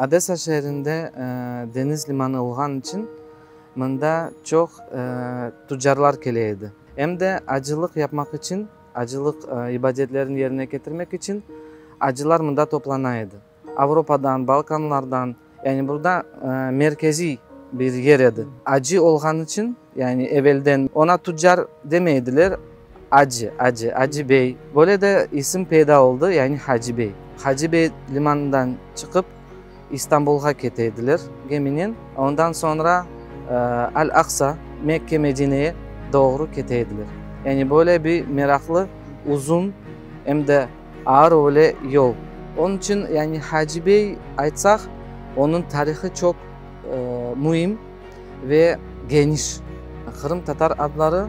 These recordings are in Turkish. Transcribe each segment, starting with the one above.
Odessa şehrinde deniz limanı olduğu için bunda çok tüccarlar geliyordu. Hem de acılık yapmak için, acılık ibadetlerini yerine getirmek için acılar bunda toplanıyordu. Avrupa'dan, Balkanlardan, yani burada merkezi bir yerdi. Acı olduğu için yani evvelden ona tüccar demeydiler. Hacı Bey. Böyle de isim peyda oldu, yani Hacı Bey. Hacı Bey limanından çıkıp İstanbul'a gittiler geminin. Ondan sonra Al-Aqsa, Mekke, Medine'ye doğru gittiler. Yani böyle bir meraklı, uzun hem de ağır öyle yol. Onun için yani Hacı Bey aytsak, onun tarihi çok mühim ve geniş. Kırım Tatar adları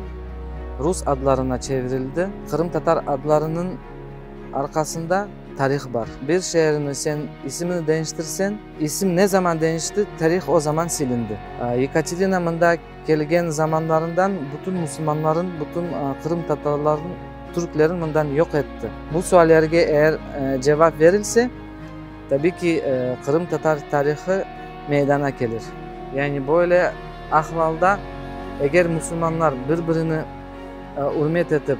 Rus adlarına çevrildi. Kırım Tatar adlarının arkasında tarih var. Bir şehrini sen ismini değiştirsen, isim ne zaman değişti, tarih o zaman silindi. Yekaterinina'da gelgen zamanlarından bütün Müslümanların, bütün Kırım Tatarların, Türklerin bundan yok etti. Bu suallerge eğer cevap verilse, tabii ki Kırım Tatar tarihi meydana gelir. Yani böyle ahvalda eğer Müslümanlar birbirini hürmet edip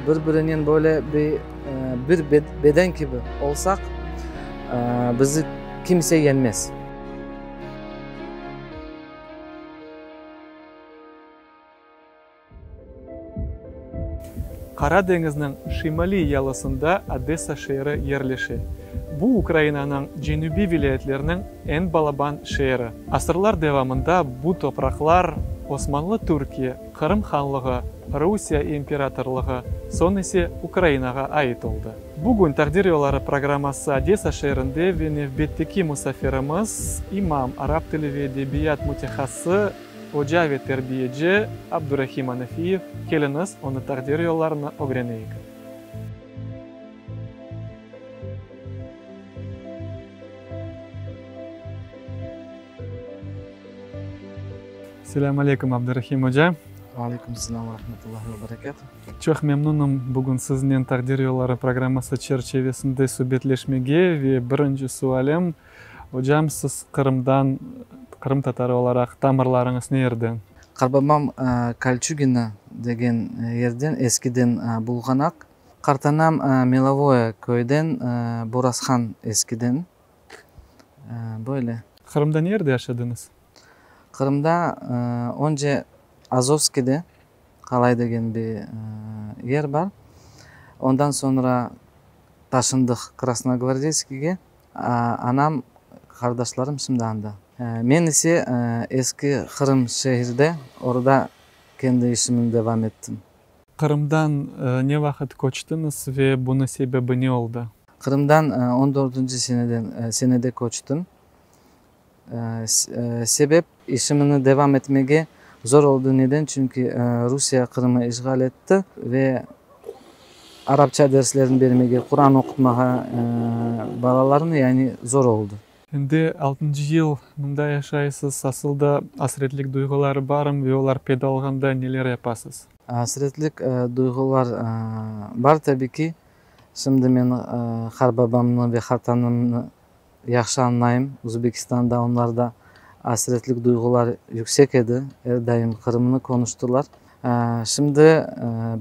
birbirinin böyle bir beden gibi olsak bizi kimse yenmez. Karadenizi'nin şimali yalasında Odessa şehri yerleşir. Bu Ukrayna'nın cenubi vilayetlerinin en balaban şehri. Asırlar devamında bu topraklar Osmanlı Türkiye, Kırım Hanlığı, Rusya İmparatorluğu, sonra ise Ukrayna'ya ait oldu. Bugün Takdir Yolları programması Odessa şehrinde ve növbetteki misafirimiz İmam Arap Dili ve Edebiyat Mütehassısı Hoca ve Terbiyeci Abdurrahim Anafiyev. Geliniz onu Takdir Yollarına öğreneyik. Selamun Aleyküm Abdurrahim Hoca. Aleykümselam ve rahmetullahi ve berekatuhu. Çok memnunum bugün sizinle Takdir Yolları programması çerçevesinde sohbetleşmeye ve birinci sualım, hocam siz Kırım'dan, Kırım Tatarı olarak tamırlarınız nereden? Karbabam Kalçugina degen yerden eskiden bulganak. Kartanam Milovoye köyden Borazhan eskiden. Böyle. Kırım'da nerede yaşadınız? Kırım'da önce Azovski'de Kalay degen bir yer var. Ondan sonra taşındık Krasnogvardeyski'ye. Anam, kardeşlerim şimdi anda. Men ise eski Kırım şehirde orada kendi işimi devam ettim. Kırım'dan ne vakit koçtunuz ve bunun sebebi ne oldu? Kırım'dan 14. senede koçtum. Sebep işimini devam etmeye zor oldu. Neden? Çünkü Rusya Kırım'ı işgal etti ve Arapça derslerini vermeye, Kur'an okutmaya balalarını yani zor oldu. Şimdi 6. yıl bunda yaşaysız, aslında hasretlik duyguları barım ve onlar peyda olganda neler yapasız? Hasretlik duygular var tabii ki. Şimdi ben Karbabam'ı ve Hatan'ımı yaxşı anlayayım. Uzbekistan'da onlarda hasretlik duygular yüksek idi. Her daim Kırım'ını konuştular. Şimdi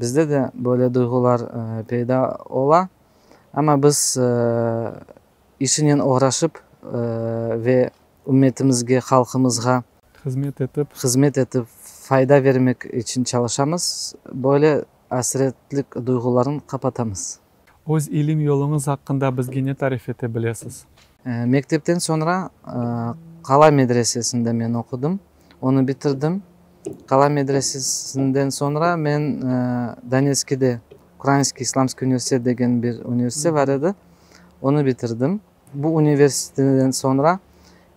bizde de böyle duygular peyda ola. Ama biz işinin uğraşıp ve ümmetimizge, halkımızga hizmet edip fayda vermek için çalışamız. Böyle hasretlik duygularını kapatamız. Öz ilim yolunuz hakkında bizge ne tarif edebilirsiniz? Mektepten sonra Kalay Medresesi'nde ben okudum. Onu bitirdim. Kalay Medresesi'nden sonra ben Donetsk'de Ukraynski İslamski Üniversite degen bir üniversite vardı. Onu bitirdim. Bu üniversiteden sonra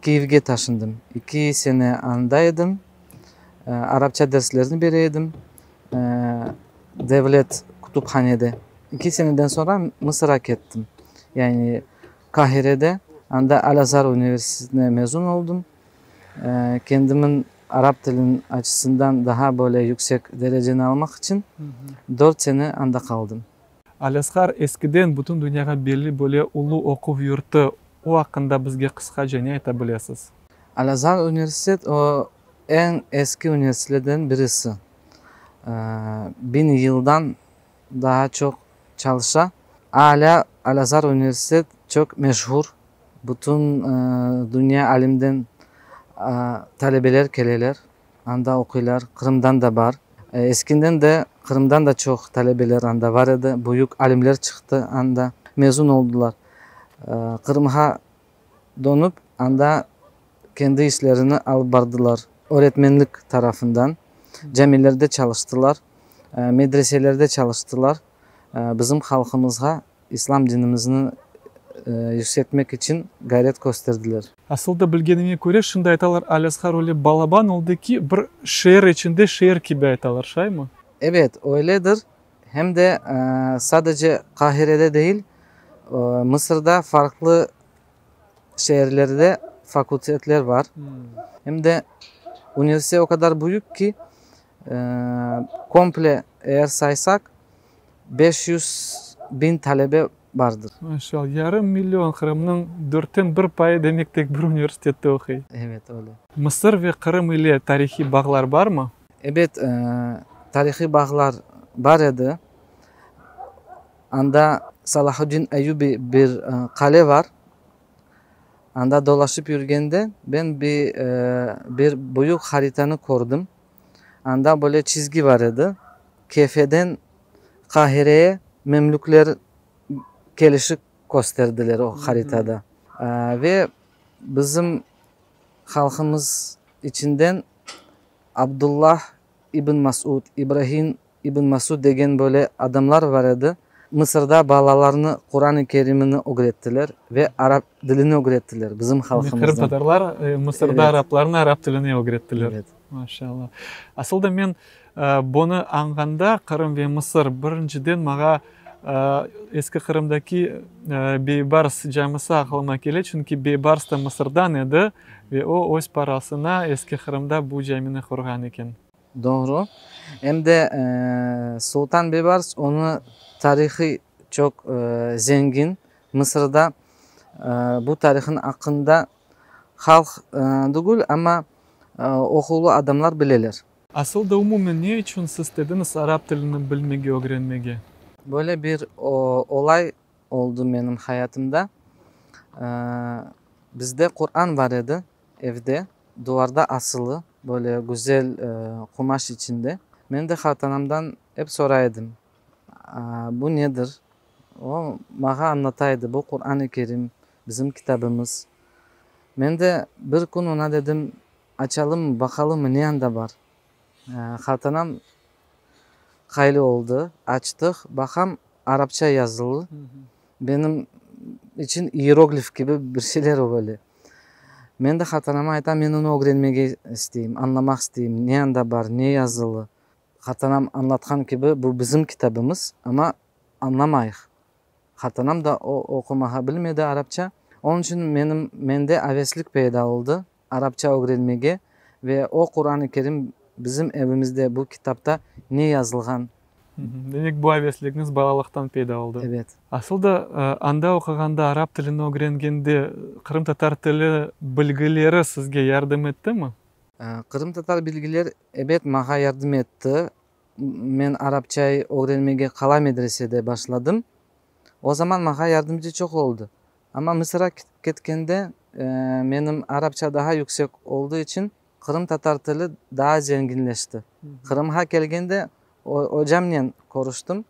Kiev'e taşındım. 2 sene andaydım. Arapça derslerini veriyordum. Devlet kütüphanede. 2 seneden sonra Mısır'a gittim. Yani Kahire'de anda Al-Azhar Üniversitesi'ne mezun oldum. Kendimin Arap dilinin açısından daha böyle yüksek dereceni almak için 4 sene anda kaldım. Al-Azhar eskiden bütün dünyaya belli böyle ulu okuv yurtu O hakkında bizge kısaca ne aytabilirsiniz? Al-Azhar Üniversitet o en eski üniversitelerden birisi. 1000 yıldan daha çok çalışa. Hala Al-Azhar Üniversitet çok meşhur. Bütün dünya alimden talebeler geleler. Anda okuyorlar. Kırım'dan da var. Eskiden de Kırım'dan da çok talebeler anda vardı. Büyük alimler çıktı anda mezun oldular. Kırım'a dönüp anda kendi işlerini alıp bardılar. Öğretmenlik tarafından. Camilerde çalıştılar. Medreselerde çalıştılar. Bizim halkımıza İslam dinimizni yükseltmek için gayret gösterdiler. Aslında bilgenime göre şimdi aytalar Al-Azhar öyle balaban oldu ki bir şehir içinde şehir gibi aytalar, şey mi? Evet öyledir. Hem de sadece Kahire'de değil, Mısır'da farklı şehirlerde fakülteler var. Hem de üniversite o kadar büyük ki komple eğer saysak 500.000 talebe vardır. Maşallah, yarım milyon Kırım'ın 4'ten 1 payı demek tek bir üniversitede okuyor. Evet öyle. Mısır ve Kırım ile tarihi bağlar var mı? Evet, tarihi bağlar var idi. Anda Salahuddin Eyyubi bir kale var. Anda dolaşıp yürügende ben bir büyük haritanı kurdum. Anda böyle çizgi var idi. Kefe'den Kahire'ye Memlükler gelişi gösterdiler o haritada. Ve bizim halkımız içinden Abdullah İbn Masud, İbrahim İbn Masud degen böyle adamlar vardı. Mısır'da balalarını Kur'an-ı Kerim'ini öğrettiler ve Arap dilini öğrettiler bizim halkımızdan. Kırım Tatarlar Mısır'da Evet. Araplarına Arap dilini öğrettiler. Evet. Maşallah. Aslında men bunu anğanda Kırım ve Mısır birinciden mağa eski Kırım'daki Beybars camisi aklıma geliyor. Çünkü Beybars da Mısır'dan idi ve o öz parasına eski Kırım'da bu camini kurgan eken. Doğru. Hem de Sultan Beybars onu tarihi çok zengin. Mısır'da bu tarihin hakkında halk değil ama okulu adamlar bilirler. Aslında umumen ne için siz dediniz Arap dilini bilmege, öğrenmege? Böyle bir olay oldu benim hayatımda. Bizde Kur'an var idi evde. Duvarda asılı. Böyle güzel kumaş içinde. Ben de hatanamdan hep soraydım. Bu nedir? O bana anlataydı. Bu Kur'an-ı Kerim bizim kitabımız. Ben de bir gün ona dedim açalım bakalım ne anda var. Hatanam hayli oldu. Açtık. Bakam Arapça yazılı. Benim için hieroglif gibi bir şeyler o böyle. Ben de hatanama aytam ben onu öğrenmeye isteyeyim, anlamak isteyeyim. Ne anda var, ne yazılı. Hatanam anlatkan gibi bu bizim kitabımız ama anlamayıq. Hatanam da o okumağı bilmedi Arapça. Onun için mende heveslik peyda oldu Arapça öğrenmeye ve o Kur'an-ı Kerim bizim evimizde bu kitapta ne yazılgan. Demek bu heveslikiniz balalıktan peyda oldu. Evet. Aslında anda okuganda Arap dilini öğrengende Kırım Tatar tili bilgileri sizge yardım etti mi? Kırım Tatar bilgiler evet bana yardım etti. Ben Arapçayı öğrenmeye Kala medresede başladım. O zaman bana yardımcı çok oldu. Ama Mısır'a gittiğinde benim Arapça daha yüksek olduğu için Kırım Tatar tili daha zenginleşti. Kırım'a geldiğinde hocamla konuştum.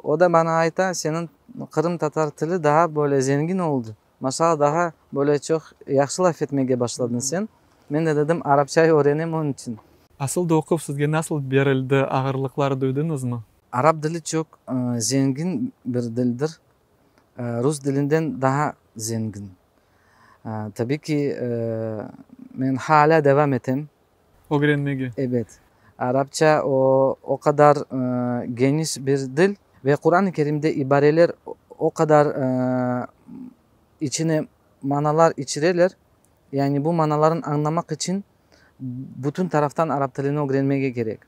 O da bana ayta senin Kırım Tatar tili daha böyle zengin oldu. Maşallah daha böyle çok yaxşı laf etmeye başladın sen. Ben de dedim Arapçayı öğreneyim onun için. Aslında okup sizge nasıl berildi, ağırlıkları duydunuz mu? Arap dili çok zengin bir dildir. Rus dilinden daha zengin. Tabii ki ben hala devam ettim. Öğrenmege. Evet. Arapça o kadar geniş bir dil ve Kur'an-ı Kerim'de ibareler o kadar içine manalar içirirler. Yani bu manaların anlamak için bütün taraftan Arap dilini öğrenmeye gerek.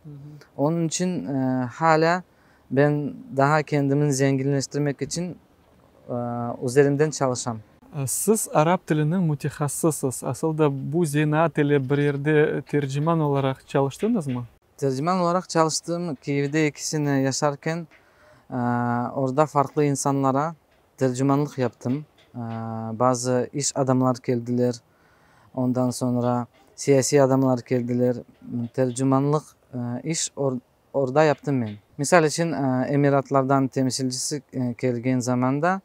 Onun için hala ben daha kendimi zenginleştirmek için üzerimden çalışam. Siz Arap tilinin mütehassısısınız. Aslında bu zina tili bir yerde tercüman olarak çalıştınız mı? Tercüman olarak çalıştığım Kiev'de 2 sene yaşarken orada farklı insanlara tercümanlık yaptım. Bazı iş adamlar geldiler. Ondan sonra siyasi adamlar geldiler. Tercümanlık iş orada yaptım ben. Misal için Emiratlardan temsilcisi gelgen zamanda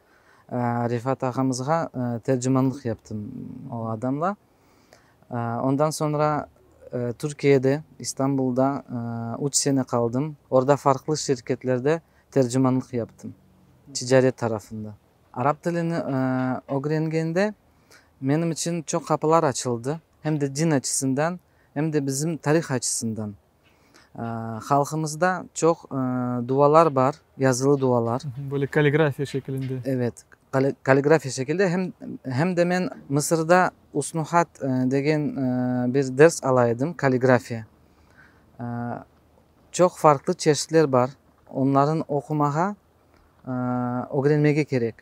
Rifat ağamızga tercümanlık yaptım o adamla. Ondan sonra Türkiye'de, İstanbul'da 3 sene kaldım. Orada farklı şirketlerde tercümanlık yaptım. Ticaret tarafında. Arap dilini öğrendiğimde benim için çok kapılar açıldı. Hem de din açısından hem de bizim tarih açısından. Halkımızda çok dualar var, yazılı dualar. Böyle kaligrafi şeklinde. Evet, kaligrafi şekilde hem de ben Mısır'da Usnuhat degen bir ders alaydım kaligrafi. Çok farklı çeşitler var. Onların okumağa öğrenmeye gerek.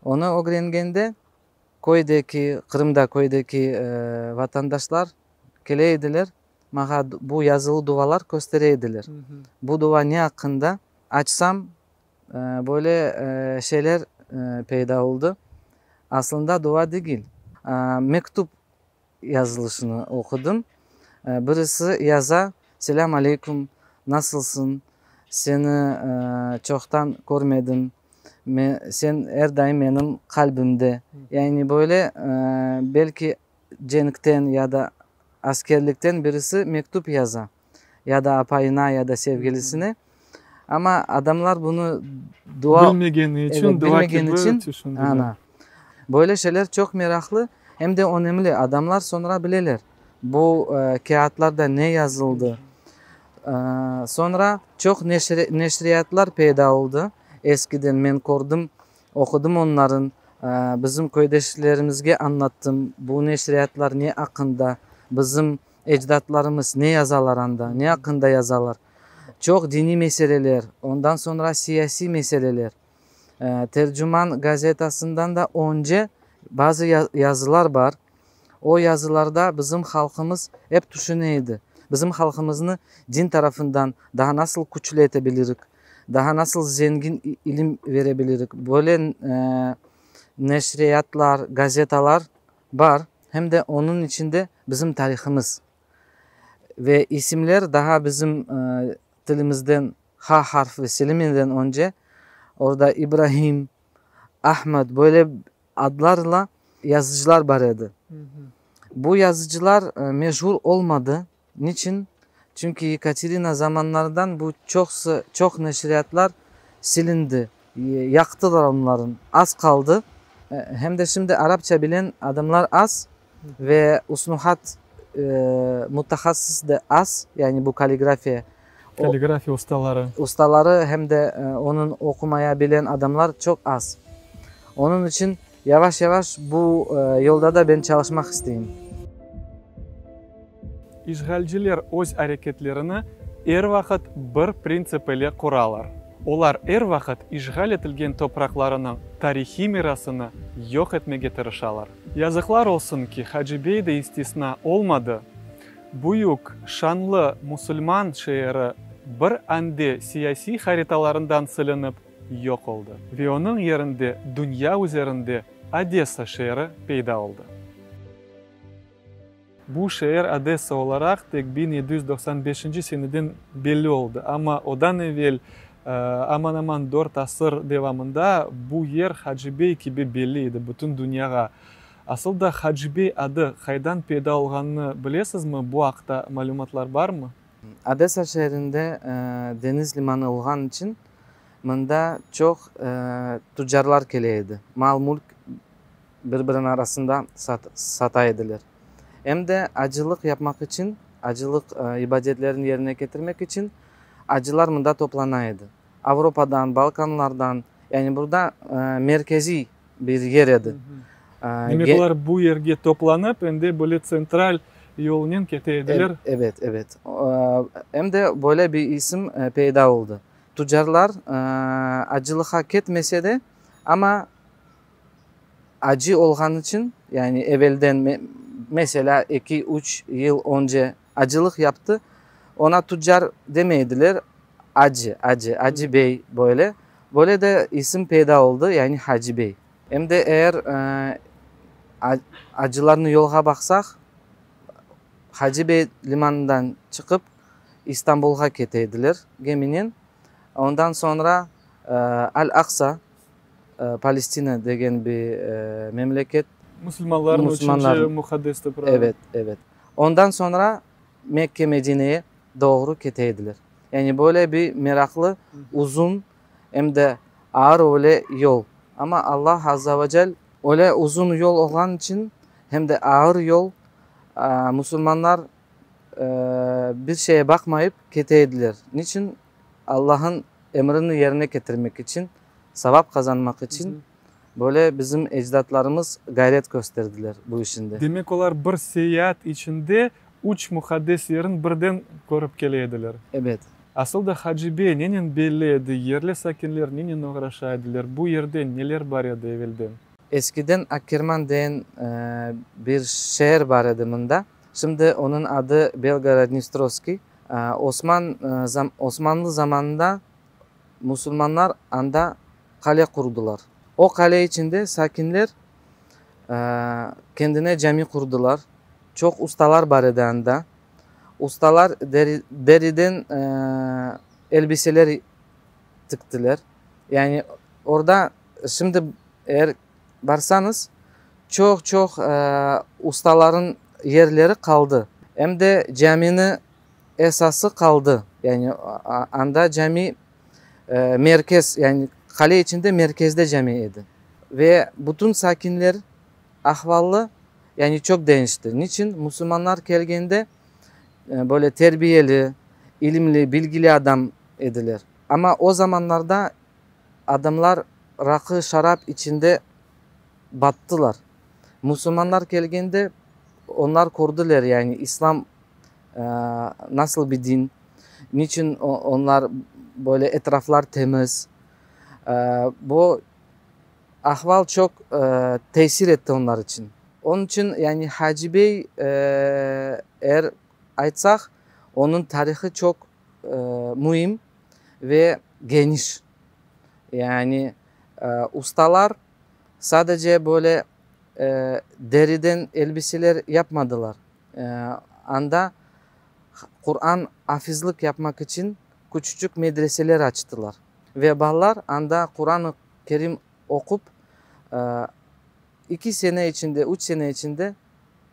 Onu öğrendiğinde Kırım'da köydeki vatandaşlar geleydiler. Bana bu yazılı dualar göstereydiler. Bu dua ne hakkında? Açsam böyle şeyler peyda oldu. Aslında dua değil. Mektup yazılışını okudum. Birisi yaza, selam aleyküm, nasılsın? Seni çoktan görmedim. Sen her daim benim kalbimde. Yani böyle belki cenikten ya da askerlikten birisi mektup yaza. Ya da apayına ya da sevgilisine. Ama adamlar bunu bilmediği için, evet, dua bilmediğin gibi için düşündüler. böyle şeyler çok meraklı hem de önemli. Adamlar sonra bilirler. Bu kağıtlarda ne yazıldı. Sonra çok neşriyatlar peyda oldu. Eskiden ben gördüm, okudum onların. Bizim köydeşlerimizge anlattım. Bu neşriyatlar ne hakkında, bizim ecdatlarımız ne yazarlarında, ne hakkında yazarlar. Çok dini meseleler, ondan sonra siyasi meseleler. Tercüman gazetasından da önce bazı yazılar var. O yazılarda bizim halkımız hep düşünüyordu. Bizim halkımızı din tarafından daha nasıl küçültebiliriz, daha nasıl zengin ilim verebiliriz. Böyle neşriyatlar, gazetalar var. Hem de onun içinde bizim tarihimiz. Ve isimler daha bizim dilimizden ha harfi silinmeden önce orada İbrahim, Ahmet böyle adlarla yazıcılar vardı. Bu yazıcılar meşhur olmadı. Niçin? Çünkü Yekaterina zamanlardan bu çok neşriyatlar silindi. Yaktılar onların. Az kaldı. Hem de şimdi Arapça bilen adamlar az ve usnuhat mutahassıs da az. Yani bu kaligrafi ustaları hem de onun okumaya bilen adamlar çok az. Onun için yavaş yavaş bu yolda da ben çalışmak isteyeyim. İşgalciler öz hareketlerini her vakit bir prinsip ile kurarlar. Onlar her vakit işgal etilgen topraklarının tarihi mirasını yok etmeye tırışarlar. Yazıklar olsun ki Hacı Bey de istisna olmadı. Büyük, şanlı Müslüman şehri bir anda siyasi haritalarından silinip yok oldu. Ve onun yerinde dünya üzerinde Odessa şehri peyda oldu. Bu şehir Odessa olarak tek 1795 seneden belli oldu. Ama odan evvel aman aman 4 asır devamında bu yer Hacı Bey gibi belliydi bütün dünyaya. Aslında Hacı Bey adı haydan peyda olganını bilesiniz mi? Bu haqda malumatlar var mı? Odessa şehrinde deniz limanı olgan için bunda çok tüccarlar geleydi. Mal mülk birbirinin arasında sataydılar. Hem de acılık yapmak için, acılık ibadetlerini yerine getirmek için acılar bunda toplanaydı. Avrupa'dan, Balkanlardan, yani burada merkezi bir yerdi. Demek olarak bu yerge toplanıp hem de böyle sentral yolundan keteydiler. Evet. Hem de böyle bir isim peyda oldu. Tüccarlar acılığa gitmese de ama acı olgan için yani evvelden mesela 2-3 yıl önce acılık yaptı. Ona tüccar demeydiler. Acı Bey böyle. Böyle de isim peyda oldu yani Hacı Bey. Hem de eğer acılarını yola baksak Hacı Bey limanından çıkıp İstanbul'a keteydiler geminin. Ondan sonra Al-Aqsa, Palestina degen bir memleket. Müslümanların üçüncü mukaddes toprağı. Evet. Ondan sonra Mekke Medine'ye doğru keteydiler. Yani böyle bir meraklı, uzun hem de ağır öyle yol. Ama Allah Azze ve Celle öyle uzun yol olan için hem de ağır yol Müslümanlar bir şeye bakmayıp keteydiler. Niçin? Allah'ın emrini yerine getirmek için, sevap kazanmak için böyle bizim ecdatlarımız gayret gösterdiler bu işinde. Demek olar bir seyahat içinde üç mukaddes yerin birden görüp geleydiler. Evet. Aslında Hacı Bey nenin belli edi, yerli sakinler nenin uğraşaydılar, bu yerde neler var idi evvelden? Eskiden Akkerman diyen bir şehir var ediminde. Şimdi onun adı Belgorod-Dnistrovskiy. Osmanlı zamanında Müslümanlar anda kale kurdular. O kale içinde sakinler kendine cami kurdular. Çok ustalar var idi anda. Ustalar deriden elbiseler tıktılar. Yani orada şimdi eğer varsanız çok ustaların yerleri kaldı. Hem de caminin esası kaldı. Yani anda cami merkez yani kale içinde merkezde camiydi. Ve bütün sakinler ahvallı yani çok değişti. Niçin? Müslümanlar geldiğinde böyle terbiyeli, ilimli, bilgili adam ediler. Ama o zamanlarda adamlar rakı, şarap içinde battılar. Müslümanlar geldiğinde onlar kurdular yani İslam nasıl bir din, niçin onlar böyle etraflar temiz. Bu ahval çok tesir etti onlar için. Onun için yani Hacı Bey eğer aytsak onun tarihi çok mühim ve geniş. Yani ustalar sadece böyle deriden elbiseler yapmadılar. Anda Kur'an hafızlık yapmak için küçücük medreseler açtılar. Ve bağlar anda Kur'an-ı Kerim okup 2 sene içinde, 3 sene içinde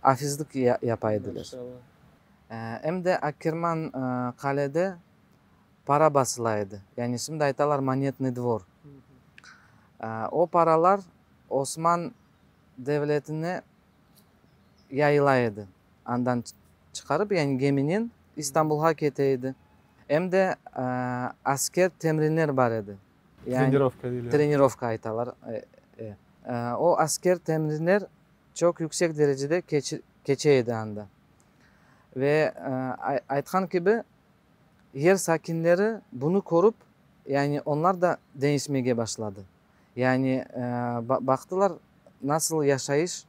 hafızlık yapaydılar. Hem de Akkerman kalede para basılaydı. Yani şimdi aytalar Monetny Dvor. O paralar Osman devletine yayılaydı. Andan çıkarıp yani geminin İstanbul'a keteydi. Hem de asker temrinler var idi. Yani, trenirovka aytalar. O asker temrinler çok yüksek derecede keçeydi anda. Ve aytkan gibi yer sakinleri bunu korup yani onlar da değişmeye başladı. Yani baktılar nasıl yaşayış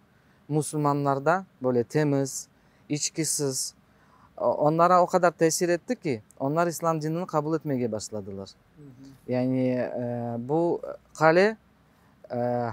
Müslümanlarda böyle temiz, içkisiz. Onlara o kadar tesir etti ki onlar İslam dinini kabul etmeye başladılar. Yani bu kale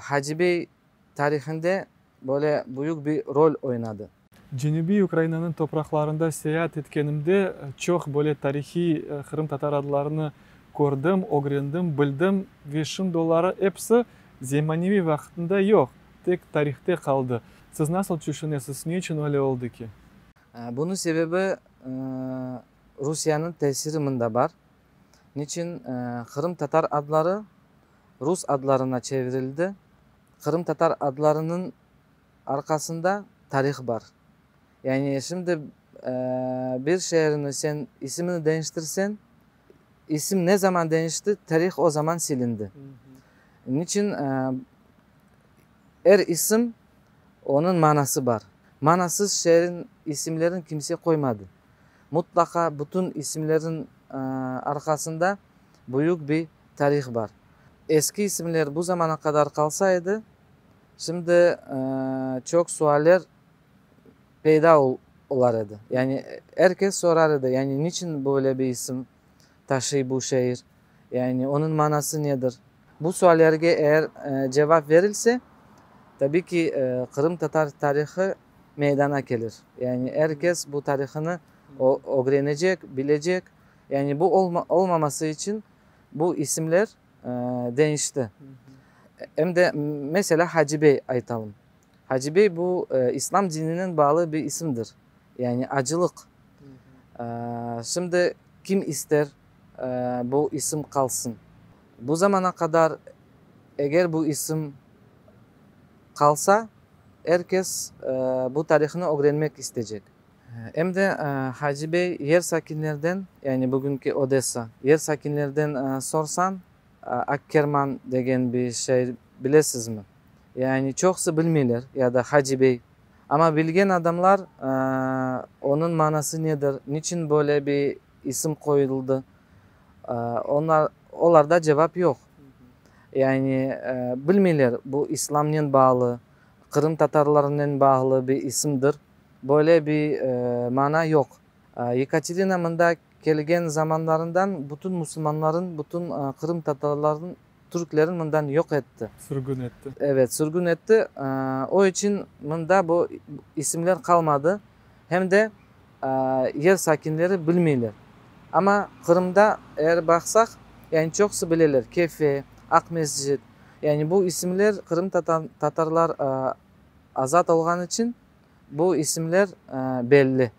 Hacı Bey tarihinde böyle büyük bir rol oynadı. Cenubi Ukrayna'nın topraklarında seyahat etkenimde çok böyle tarihi Kırım Tatar adlarını gördüm, öğrendim, bildim ve şimdi onları hepsi Zemanevi vaktinde yok. Tek tarihte kaldı. Siz nasıl düşünüyorsunuz? Niçin öyle oldu ki? Bunun sebebi Rusya'nın tesirinde var. Niçin Kırım Tatar adları Rus adlarına çevrildi. Kırım Tatar adlarının arkasında tarih var. Yani şimdi bir şehrini sen ismini değiştirsen isim ne zaman değişti? Tarih o zaman silindi. Niçin her isim onun manası var. Manasız şehrin isimlerin kimse koymadı. Mutlaka bütün isimlerin arkasında büyük bir tarih var. Eski isimler bu zamana kadar kalsaydı Şimdi çok sualler peyda olardı. Yani herkes sorardı. Yani niçin böyle bir isim taşıyor bu şehir? Yani onun manası nedir? Bu suallere eğer cevap verilse tabii ki Kırım Tatar tarihi meydana gelir. Yani herkes bu tarihini öğrenecek, bilecek. Yani bu olmaması için bu isimler değişti. Hem de mesela Hacı Bey aytalım. Hacı Bey bu İslam dininin bağlı bir isimdir. Yani acılık. Şimdi kim ister bu isim kalsın? Bu zamana kadar eğer bu isim kalsa herkes bu tarihini öğrenmek isteyecek. Hem de Hacı Bey yer sakinlerden yani bugünkü Odessa yer sakinlerden sorsan Akkerman degen bir şey bilesiniz mi? Yani çoksa bilmiyorlar ya da Hacı Bey. Ama bilgen adamlar onun manası nedir? Niçin böyle bir isim koyuldu? Onlarda cevap yok. Yani bilmiyorlar bu İslam'la bağlı, Kırım Tatarlarının bağlı bir isimdir. Böyle bir mana yok. Yekaterina'mında gelgen zamanlarından bütün Müslümanların, bütün Kırım Tatarların, Türklerin bundan yok etti. Sürgün etti. Evet, sürgün etti. O için bunda bu isimler kalmadı. Hem de yer sakinleri bilmiyorlar. Ama Kırım'da eğer baksak yani çoksu bilirler. Kefe, Akmescit. Yani bu isimler Kırım Tatarlar azat olgan için bu isimler belli.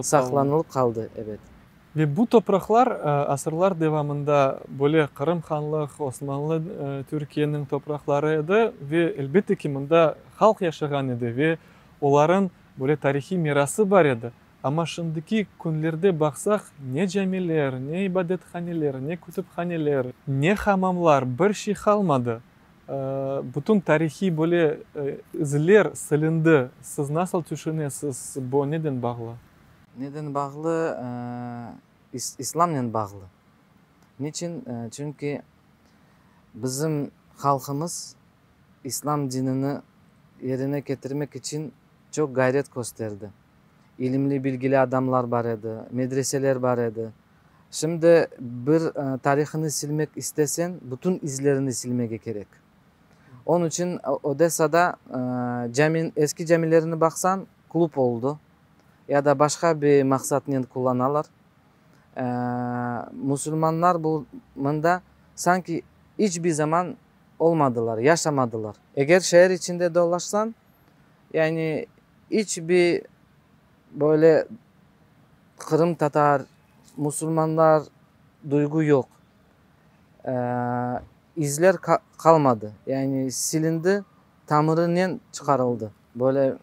Saklanılıp kaldı. Evet. Ve bu topraklar asırlar devamında böyle Kırım Hanlık, Osmanlı Türkiye'nin topraklarıydı ve elbette ki bunda halk yaşayan idi ve onların böyle tarihi mirası var idi. Ama şimdiki günlerde baksak ne camiler, ne ibadethaneler, ne kütüphaneler, ne hamamlar bir şey kalmadı. Bütün tarihi böyle izler silindi. Siz nasıl düşünüyorsunuz? Bu neden bağlı? Neden bağlı? İslam'la bağlı. Niçin? Çünkü bizim halkımız İslam dinini yerine getirmek için çok gayret gösterdi. İlimli, bilgili adamlar vardı, medreseler vardı. Şimdi bir tarihini silmek istesen bütün izlerini silmek gerek. Onun için Odessa'da eski camilerine baksan kulüp oldu. Ya da başka bir maksatla kullanırlar. Müslümanlar bunda sanki hiçbir zaman olmadılar, yaşamadılar. Eğer şehir içinde dolaşsan yani hiçbir böyle Kırım Tatar, Müslümanlar duygu yok. İzler kalmadı. Yani silindi, tamırından çıkarıldı. Böyle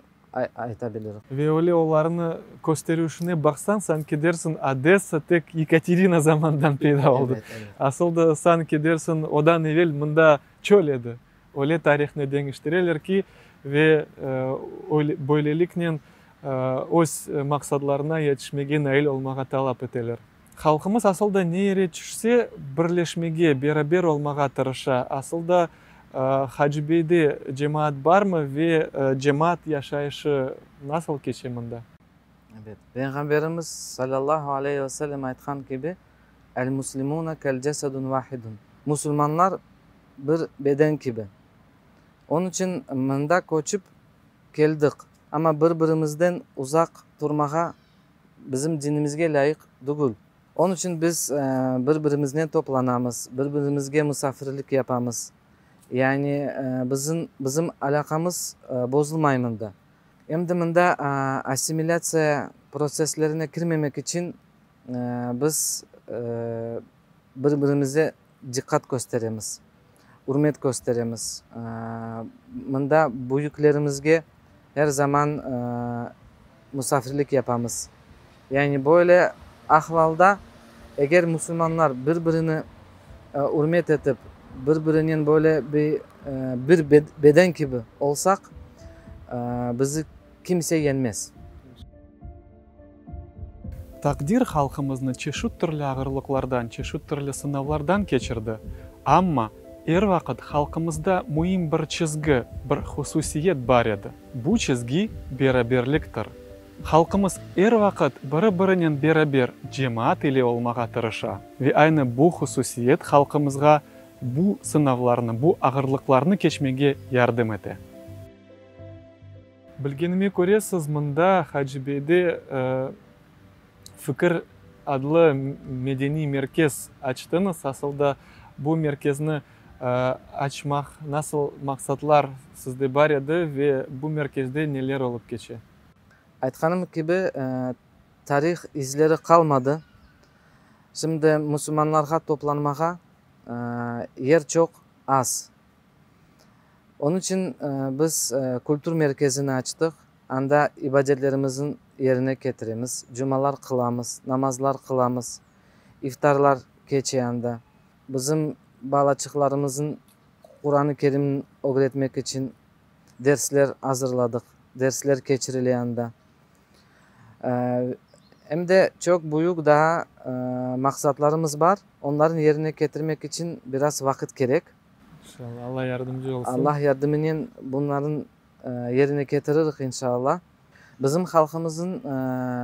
aytabilirim. Ve öyle onların gösterişine baksan sanki dersin Odessa tek Yekaterina zamandan peyda oldu. Evet, evet. Asıl da sanki dersin odan evvel bunda çöl edi. Öyle tarihini değiştirirler ki ve böylelikle öz maksatlarına yetişmeye nail olmağa talep ederler. Halkımız aslında ne yere düşse birleşmeye, beraber olmağa tırışa. Aslında Hacı Bey'de cemaat var mı ve cemaat yaşayışı nasıl geçiminde? Evet. Peygamberimiz sallallahu aleyhi ve sellem aytkan gibi el muslimuna kel cesedun vahidun. Müslümanlar bir beden gibi. Onun için mında koçup geldik. Ama birbirimizden uzak durmağa bizim dinimizge layık değil. Onun için biz birbirimizle toplanamız, birbirimizge misafirlik yapamız. Yani bizim alakamız bozulmaymında. Hem de bunda asimilasyon proseslerine girmemek için biz birbirimize dikkat gösteremiz, hürmet gösteremiz. Bunda büyüklerimizge her zaman misafirlik yapamız. Yani böyle ahvalda eğer Müslümanlar birbirini hürmet edip birbirinin böyle bir beden gibi olsak bizi kimse yenmez. Takdir halkımızı çeşit türlü ağırlıklardan, çeşit türlü sınavlardan geçirdi. Ama vaqt xalqimizda muhim bir chizgi, bir xususiyat bar edi. Bu chizgi beraberlikdir. Xalqimiz vaqt biri-birining beraber jamoat ile olmaga tirasha ve ayni bu xususiyat xalqimizga bu sınavlarni, bu ağırlıklarni kechmege yardım eti. Bilgenime ko'ra siz munda Hacibeyde Fikr adlı medeni merkez açtınız. Aslında bu merkezni açmak nasıl maksatlar sizde var edi ve bu merkezde neler olup geçiyor? Aytkanim gibi tarih izleri kalmadı. Şimdi Müslümanlarga toplanmaga yer çok az. Onun için biz kültür merkezini açtık. Anda ibadetlerimizin yerine getiremiz. Cumalar kılamız, namazlar kılamız, iftarlar geçeyanda. Bizim balaçıklarımızın Kur'an-ı Kerim'i öğretmek için dersler hazırladık. Dersler geçirileyanda. Hem de çok büyük daha maksatlarımız var. Onların yerine getirmek için biraz vakit gerek. İnşallah Allah yardımcı olsun. Allah yardımının bunların yerine getiririk inşallah. Bizim halkımızın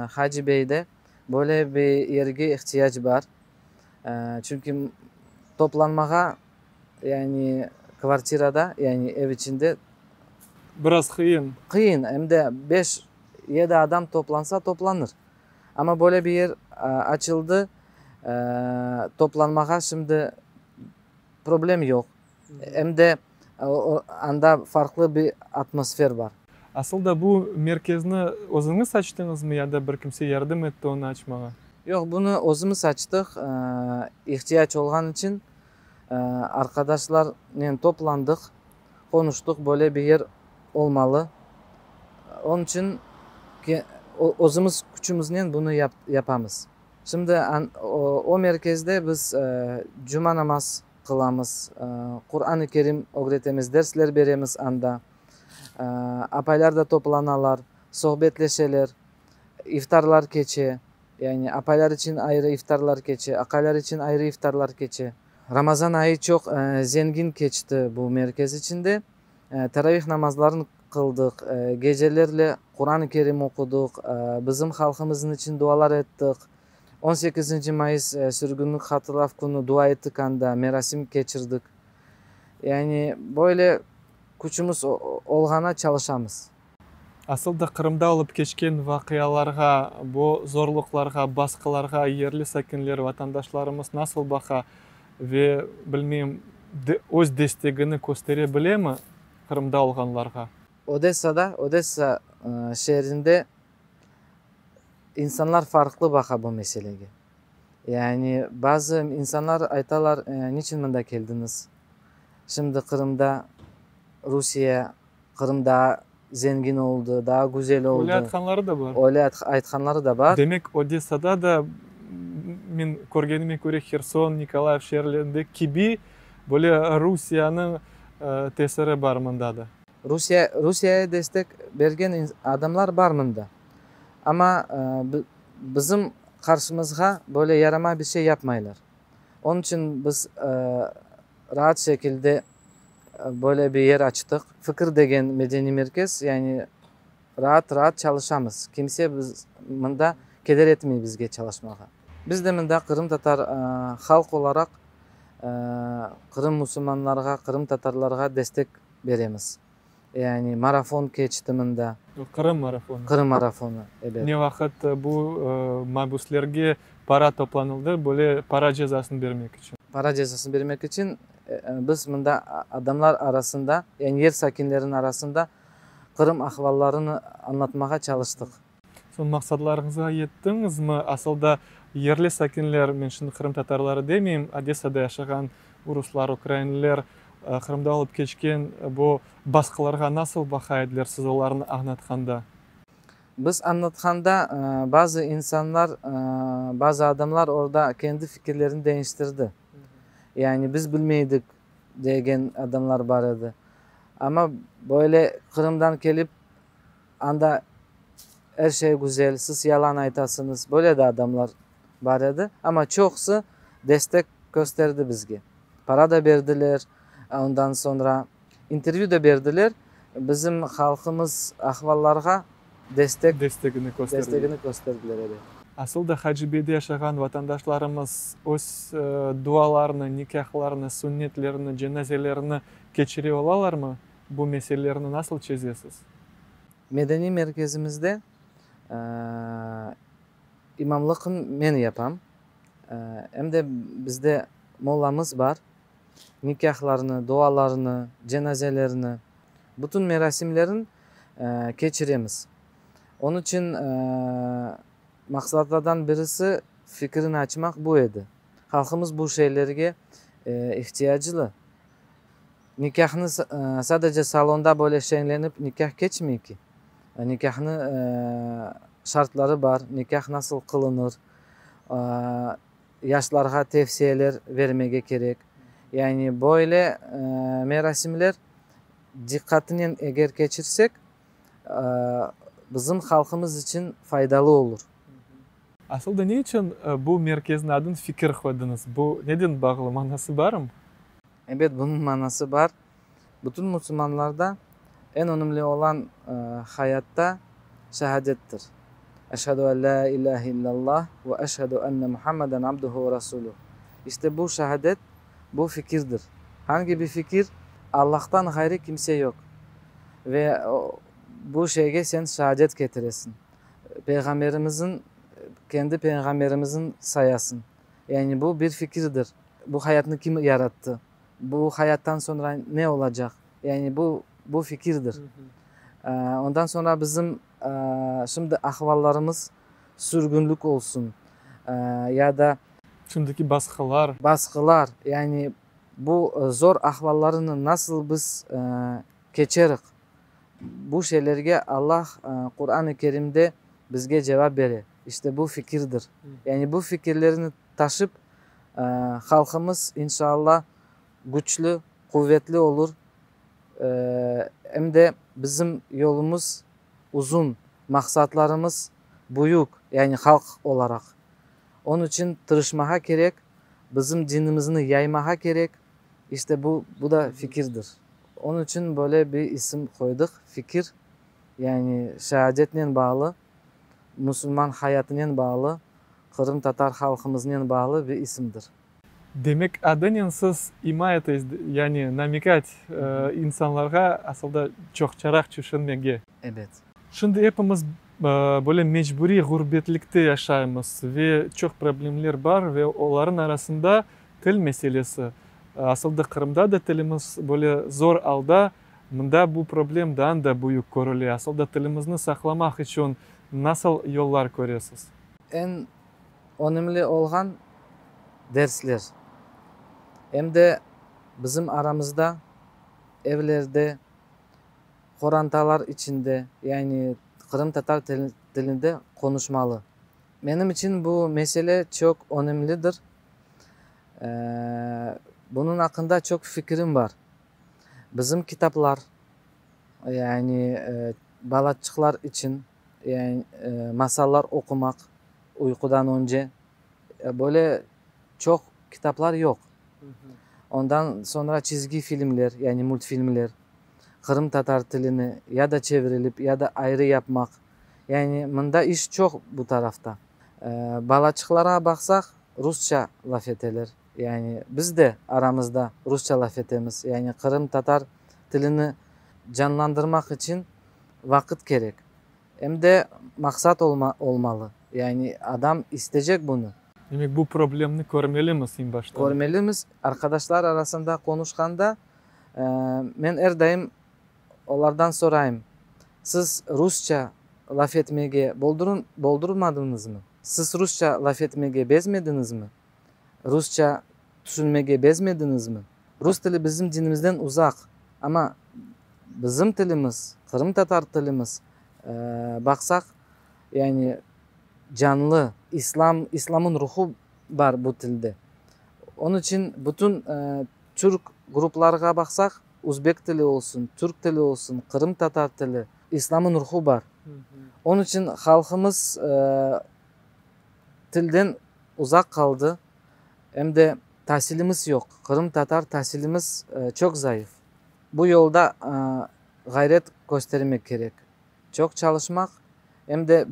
Hacibey'de böyle bir yerge ihtiyaç var. Çünkü toplanmaga yani kvartirada yani ev içinde Biraz kıyın. hem de 5-7 adam toplansa toplanır. Ama böyle bir yer açıldı. Toplanmaga şimdi problem yok. Hem de anda farklı bir atmosfer var. Aslında bu merkezni o'zingiz açtınız mı ya da bir kimse yardım etti onu açmağa? Yok, bunu özümüz açtık. İhtiyaç olan için arkadaşlarla toplandık. Konuştuk, böyle bir yer olmalı. Onun için özümüz gücümüzle bunu yapamız. Şimdi o merkezde biz cuma namaz kılamız, Kur'an-ı Kerim öğretemiz, dersler veremiz anda. Apaylar da toplanalar, sohbetleşeler, iftarlar geçe. Yani apaylar için ayrı iftarlar geçe, akaylar için ayrı iftarlar geçe. Ramazan ayı çok zengin geçti bu merkez içinde. Teravih namazlarını kıldık, gecelerle Kur'an-ı Kerim okuduk, bizim halkımızın için dualar ettik. 18. Mayıs sürgünlük hatırlaf günü dua ettik anda, merasim geçirdik. Yani böyle gücümüz olgana çalışamız. Aslında Kırımda olup geçken vakıyalarga, bu zorluklarga, baskılarga yerli sakinler, vatandaşlarımız nasıl baka ve bilmeyim öz destegini gösterebilir mi Kırımda olganlarga? Odessa şehrinde insanlar farklı baka bu meseleye. Yani bazı insanlar aytalar niçin bunda geldiniz? Şimdi Kırım'da Rusya, Kırım daha zengin oldu, daha güzel oldu. Öyle aytkanları da var. Öyle aytkanları da var. Demek Odessa'da da men көргенime göre Kherson, Nikolaev şehirlerinde gibi böyle Rusya'nın tesiri var mında da. Rusya'ya destek vergen adamlar var mında. Ama bizim karşımızga böyle yarama bir şey yapmaylar. Onun için biz rahat şekilde böyle bir yer açtık. Fikir degen medeni merkez, yani rahat çalışamız. Kimse biz mında keder etmiyor bizge çalışmaga. Biz de mında Kırım Tatar halk olarak Kırım Müslümanlarga, Kırım Tatarlarga destek veremiz. Yani marafon geçti mında. Kırım marafonu. Kırım marafonu. Evet. Ne vakit bu mabuslerge para toplanıldı böyle para cezasını vermek için. Para cezasını vermek için biz mında adamlar arasında, yani yer sakinlerin arasında Kırım ahvallarını anlatmaya çalıştık. Son maksatlarınıza yettiniz mi? Aslında yerli sakinler, men şimdi Kırım Tatarları demeyeyim, Odessa'da yaşayan Ruslar, Ukraynalılar, Kırımda olup geçken bu baskılarga nasıl bakaydılar siz onlarını anlatkanda? Biz anlatkanda bazı insanlar, bazı adamlar orada kendi fikirlerini değiştirdi. Yani biz bilmeydik degen adamlar vardı. Ama böyle Kırım'dan gelip anda her şey güzel, siz yalan aytasınız. Böyle de adamlar vardı. Ama çoksu destek gösterdi bizge. Para da verdiler. Ondan sonra interview da berdiler. Bizim halkımız ahvallarga Destegini gösterdi. destekini gösterdiler. Evet. Aslında Hacıbey'de yaşayan vatandaşlarımız öz dualarını, nikahlarını, sünnetlerini, cenazelerini geçiriyor olalar mı? Bu meselelerini nasıl çözüyorsunuz? Medeni merkezimizde imamlıkın men yapam. Hem de bizde mollamız var. Nikahlarını, dualarını, cenazelerini, bütün merasimlerin geçiremiz. Onun için maksatlardan birisi fikrini açmak bu idi. Halkımız bu şeylerge ihtiyaclı. Nikahını sadece salonda böyle şeylenip nikah geçmiyor ki. Nikahını şartları var. Nikah nasıl kılınır? Yaşlarga tavsiyeler vermeye gerek. Yani böyle merasimler dikkatini eğer geçirsek bizim halkımız için faydalı olur. Aslında ne için bu merkezin adını fikir koydunuz? Bu neden bağlı manası var mı? Evet, bunun manası var. Bütün Müslümanlarda en önemli olan hayatta şehadettir. Eşhedü en la ilahe illallah ve eşhedü enne Muhammeden abduhu ve resuluhu. İşte bu şehadet, bu fikirdir. Hangi bir fikir? Allah'tan gayrı kimse yok. Ve bu şeye sen şehadet getiresin. Kendi peygamberimizin sayasın. Yani bu bir fikirdir. Bu hayatını kim yarattı? Bu hayattan sonra ne olacak? Yani bu fikirdir. Ondan sonra bizim şimdi ahvallarımız sürgünlük olsun ya da Şimdiki baskılar. Yani bu zor ahvallarını nasıl biz geçerik? Bu şeylerge Allah Kur'an-ı Kerim'de bizge cevap verir. İşte bu fikirdir. Yani bu fikirlerini taşıp halkımız inşallah güçlü, kuvvetli olur. Hem de bizim yolumuz uzun, maksatlarımız büyük, yani halk olarak. Onun için tırışmaya gerek, bizim dinimizi yaymaya gerek. İşte bu da fikirdir. Onun için böyle bir isim koyduk, fikir. Yani şehadetle bağlı, Müslüman hayatına bağlı, Kırım Tatar halkımızla bağlı bir isimdir. Demek adının siz ima etiniz, yani namikat insanlara aslında çok çarak düşünmege. Evet. Şimdi hepimiz böyle mecburi gurbetlikte yaşayımız ve çok problemler var ve onların arasında dil meselesi. Aslında Kırım'da da dilimiz böyle zor alda, bunda bu problemden de büyük görülüyor. Aslında dilimizni saklamak için nasıl yollar görüyorsunuz? En önemli olan dersler. Hem de bizim aramızda, evlerde, korantalar içinde, yani Kırım Tatar dilinde konuşmalı. Benim için bu mesele çok önemlidir. Bunun hakkında çok fikrim var. Bizim kitaplar, yani balatçıklar için, yani masallar okumak uykudan önce böyle çok kitaplar yok. Ondan sonra çizgi filmler, yani multfilmler, Kırım Tatar dilini ya da çevrilip ya da ayrı yapmak. Yani bunda iş çok bu tarafta. Balatçıklara baksak Rusça laf eteler. Yani biz de aramızda Rusça laf etemiz. Yani Kırım Tatar dilini canlandırmak için vakit gerek. Hem de maksat olmalı. Yani adam isteyecek bunu. Demek bu problemi görmeli misin başta? Görmelimiz. Arkadaşlar arasında konuşkanda ben her daim onlardan sorayım. Siz Rusça laf etmeye boldurmadınız mı? Siz Rusça laf etmeye bezmediniz mi? Rusça düşünmeye bezmediniz mi? Rus dili bizim dinimizden uzak. Ama bizim dilimiz, Kırım Tatar dilimiz baksak yani canlı, İslam'ın ruhu var bu dilde. Onun için bütün Türk gruplarına baksak Uzbek dili olsun, Türk dili olsun, Kırım Tatar dili, İslam'ın ruhu var. Onun için halkımız dilden uzak kaldı. Hem de tahsilimiz yok. Kırım Tatar tahsilimiz çok zayıf. Bu yolda gayret göstermek gerek. Çok çalışmak hem de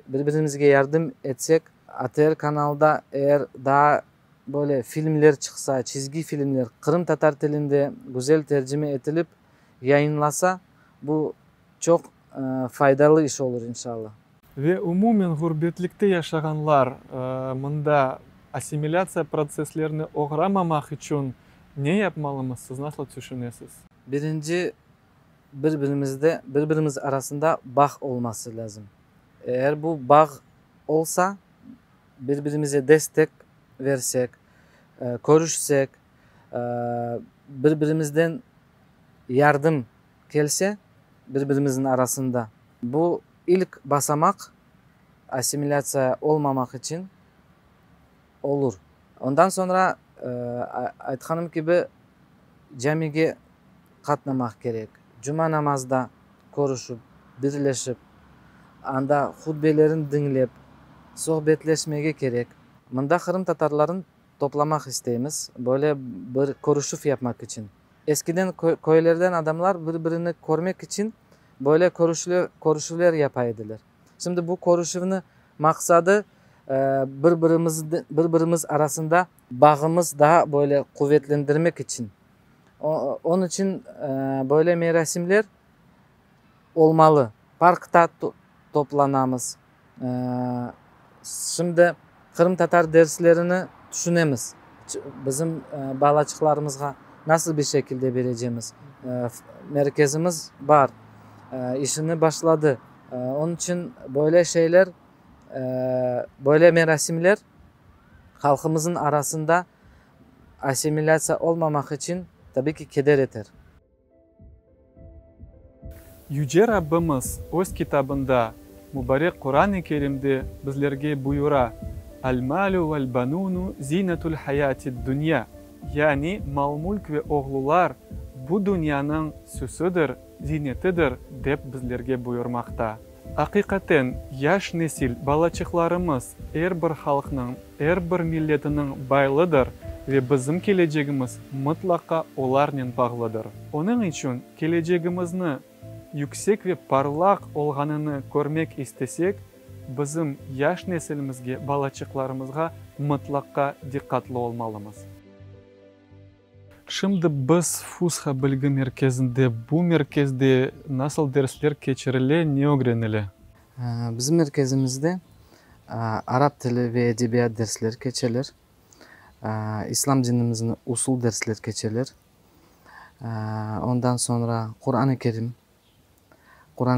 birbirimize yardım etsek, ATR kanalda eğer daha böyle filmler çıksa, çizgi filmler Kırım Tatar dilinde güzel tercüme edilip yayınlasa bu çok faydalı iş olur inşallah. Ve umumen gurbetlikte yaşaganlar mında assimilasiya proseslerini uğramamak için ne yapmalımız? Siz nasıl düşünüyorsunuz? Birinci birbirimiz arasında bağ olması lazım. Eğer bu bağ olsa birbirimize destek versek, konuşsak, birbirimizden yardım gelse birbirimizin arasında bu ilk basamak asimilasya olmamak için olur. Ondan sonra aytkanım gibi camiye katlamak gerek. Cuma namazda konuşup, birleşip, anda hutbelerini dinleyip, sohbetleşmeye gerek. Mında Kırım Tatarların toplamak isteyimiz. Böyle bir konuşup yapmak için. Eskiden köylerden adamlar birbirini görmek için böyle konuşular yapaydılar. Şimdi bu konuşuvunu maksadı birbirimiz arasında bağımız daha böyle kuvvetlendirmek için. Onun için böyle merasimler olmalı. Parkta toplanamız. Şimdi Kırım Tatar derslerini düşünemiz. Bizim balaçıklarımızga nasıl bir şekilde vereceğimiz. Merkezimiz var. İşini başladı. Onun için böyle şeyler, böyle merasimler halkımızın arasında asimilasya olmamak için tabii ki keder eder. Yüce Rabbimiz öz kitabında mübarek Kur'an-ı Kerim'de bizlerge buyura: "Al-malu vel banunu zinetul hayatid dünya." Yani mal mulk ve oğlular bu dünyanın süsüdür, zinetidir dep bizlerge buyurmakta. Hakikaten yaş nesil balaçıklarımız her bir halkның, her bir milletinin baylıdır ve bizim geleceğimiz mutlaka onlarla bağlıdır. Onun için geleceğimizni yüksek ve parlak olganını görmek istesek, bizim yaş nesilimizge, balaçıklarımızga mutlaka dikkatli olmalımız. Şimdi biz Fusha Bilgi Merkezinde, bu merkezde nasıl dersler geçirilir, ne öğrenilir? Bizim merkezimizde Arap dili ve edebiyat dersleri geçirilir. İslam dinimizin usul dersleri geçirilir. Ondan sonra Kur'an-ı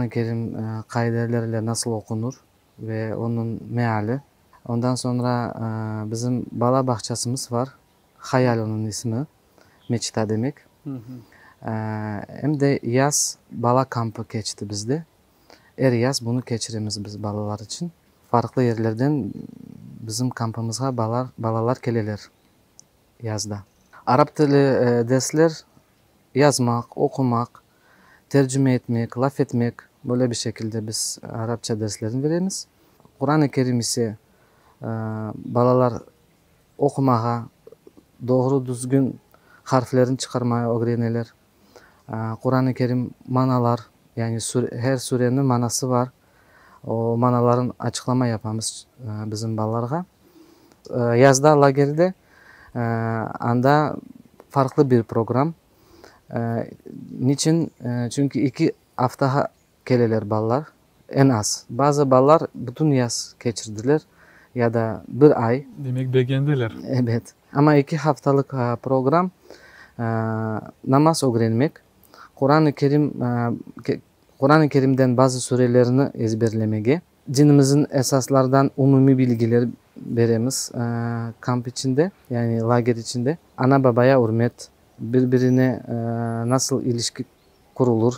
Kerim kaideleriyle nasıl okunur ve onun meali. Ondan sonra bizim bala bahçesimiz var. Hayal onun ismi. Meçhida demek. Hem de yaz bala kampı geçti bizde. Her yaz bunu geçiremiz biz balalar için. Farklı yerlerden bizim kampımıza balalar gelirler yazda. Arap dili dersler yazmak, okumak, tercüme etmek, laf etmek, böyle bir şekilde biz Arapça derslerini veririz. Kur'an-ı Kerim ise balalar okumağa, doğru düzgün harflerini çıkarmaya öğrenirler. Kur'an-ı Kerim manalar, yani her surenin manası var. O manaların açıklama yapamız bizim balalarga. Yazda lagerde anda farklı bir program. Niçin? Çünkü 2 hafta gelirler ballar en az. Bazı ballar bütün yaz geçirdiler ya da 1 ay. Demek beğendiler. Evet. Ama 2 haftalık program namaz öğrenmek, Kur'an-ı Kerim'den bazı surelerini ezberlemeye, dinimizin esaslardan umumi bilgileri veremiz kamp içinde, yani lager içinde. Ana babaya hürmet, birbirine nasıl ilişki kurulur.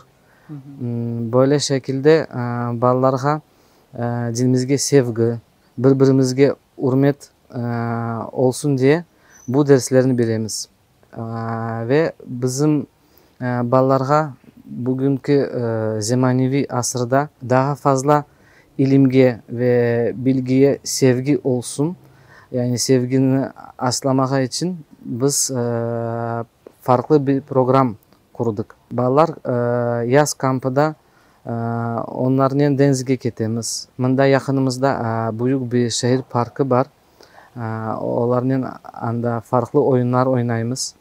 Böyle şekilde ballarga dinimizge sevgi, birbirimizge hürmet olsun diye bu derslerini veremiz. Ve bizim ballarga bugünkü zemanevi asırda daha fazla ilimge ve bilgiye sevgi olsun. yani sevgini aşılamağı için biz farklı bir program kurduk. Balalar yaz kampıda onların denizge ketemiz. Mında yakınımızda büyük bir şehir parkı var. Onların anda farklı oyunlar oynayımız.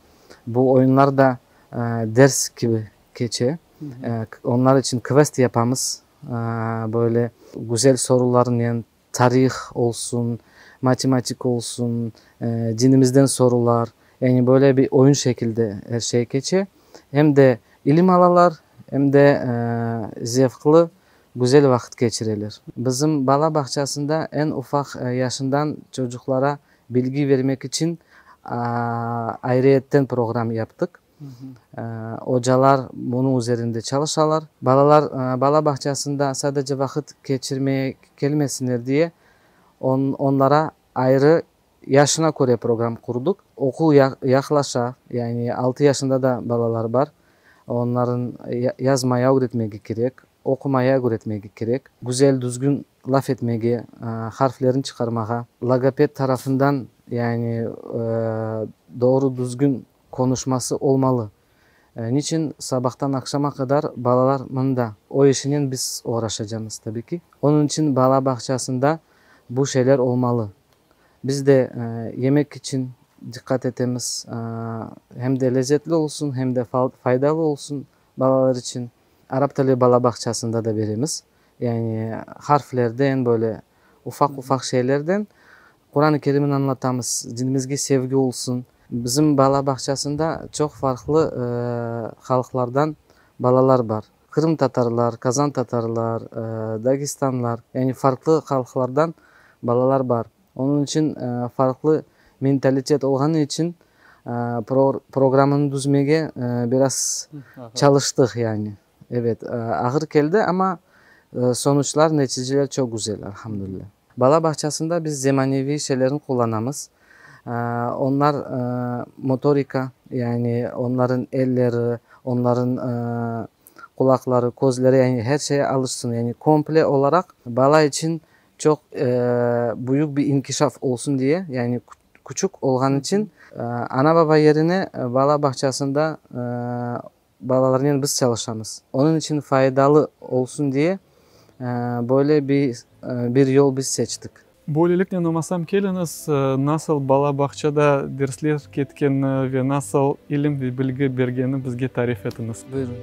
Bu oyunlar da ders gibi geçe. Onlar için quest yapamız. Böyle güzel soruların yani tarih olsun, matematik olsun, dinimizden sorular. Yani böyle bir oyun şekilde her şey geçe. Hem de ilim alalar hem de zevkli, güzel vakit geçirirler. Bizim bala bahçesinde en ufak yaşından çocuklara bilgi vermek için ayrıyetten program yaptık. Hocalar bunun üzerinde çalışırlar. Bala bahçesinde sadece vakit geçirmeye gelmesinler diye onlara ayrı yaşına göre program kurduk. Okul yaklaşa, yani 6 yaşında da balalar var. Onların yazmaya öğretmek gerek, okumaya öğretmek gerek. Güzel düzgün laf etmeye, harflerini çıkarmaya, logoped tarafından yani doğru düzgün konuşması olmalı. Niçin sabahtan akşama kadar balalar mında o işinin biz uğraşacağız tabii ki. Onun için bala bahçesinde bu şeyler olmalı. Biz de yemek için dikkat etmemiz hem de lezzetli olsun hem de faydalı olsun balalar için. Arap dili bala bahçesinde de veririz. Yani harflerden böyle ufak şeylerden Kur'an-ı Kerim'in anlatamız, dinimizge sevgi olsun. Bizim bala bahçesinde çok farklı halklardan balalar var. Kırım Tatarlar, Kazan Tatarlar, Dagistanlar, yani farklı halklardan balalar var. Onun için farklı mentalitet olduğu için programını düzmeye biraz çalıştık yani. Evet, ağır geldi ama sonuçlar, neticeler çok güzel elhamdülillah. Bala bahçesinde biz zemanevi şeylerin kullanamız. Onlar motorika, yani onların elleri, onların kulakları, gözleri, yani her şeye alışsın. Yani komple olarak bala için çok büyük bir inkişaf olsun diye, yani küçük olan için ana baba yerine bala bahçesinde balaların biz çalışamız. Onun için faydalı olsun diye böyle bir yol biz seçtik. Böylelikle numasam keliniz, nasıl bala bahçede dersler ketken ve nasıl ilim ve bilgi bergeni bizge tarif etiniz. Buyurun.